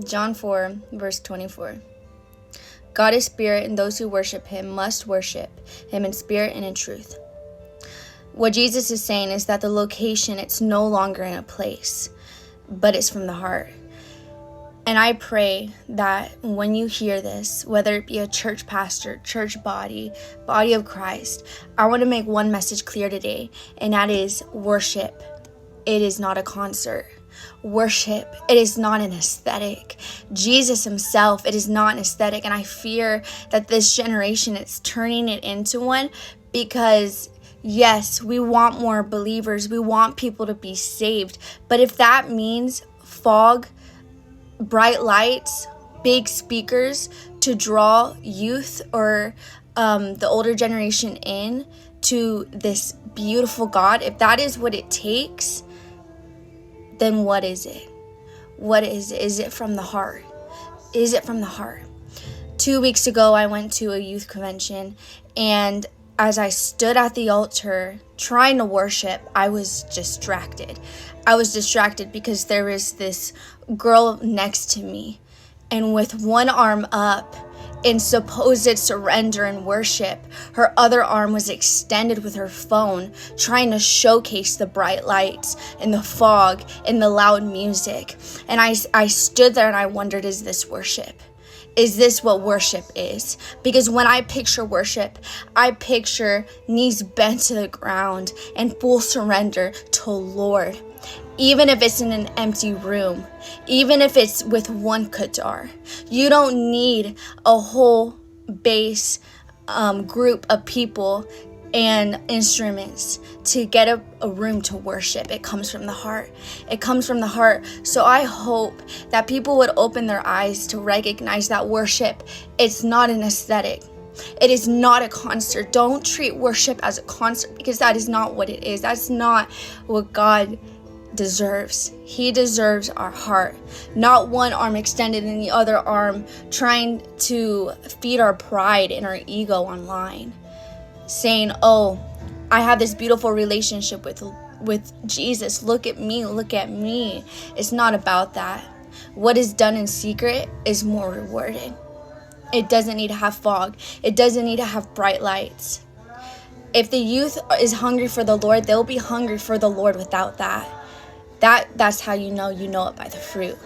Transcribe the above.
John 4, verse 24. God is spirit, and those who worship him must worship him in spirit and in truth. What Jesus is saying is that the location, it's no longer in a place, but it's from the heart. And I pray that when you hear this, whether it be a church pastor, church body of Christ, I want to make one message clear today, and that is worship. It is not a concert. Worship, it is not an aesthetic. Jesus himself, it is not an aesthetic. And I fear that this generation is turning it into one, because yes, we want more believers. We want people to be saved. But if that means fog, bright lights, big speakers to draw youth or the older generation in to this beautiful God, if that is what it takes, then what is it? What is it? Is it from the heart? Is it from the heart? 2 weeks ago, I went to a youth convention, and as I stood at the altar trying to worship, I was distracted. I was distracted because there was this girl next to me, and with one arm up in supposed surrender and worship, her other arm was extended with her phone, trying to showcase the bright lights and the fog and the loud music. And I stood there and I wondered, is this worship? Is this what worship is? Because when I picture worship, I picture knees bent to the ground and full surrender to Lord. Even if it's in an empty room, even if it's with one guitar, you don't need a whole bass group of people and instruments to get a room to worship. It comes from the heart. It comes from the heart. So I hope that people would open their eyes to recognize that worship, it's not an aesthetic. It is not a concert. Don't treat worship as a concert, because that is not what it is. That's not what God deserves. He deserves our heart, not one arm extended and the other arm trying to feed our pride and our ego online, saying, oh, I have this beautiful relationship with Jesus. Look at me, look at me. It's not about that. What is done in secret is more rewarded. It doesn't need to have fog. It doesn't need to have bright lights. If the youth is hungry for the Lord, they'll be hungry for the Lord without that. That's how you know it by the fruit.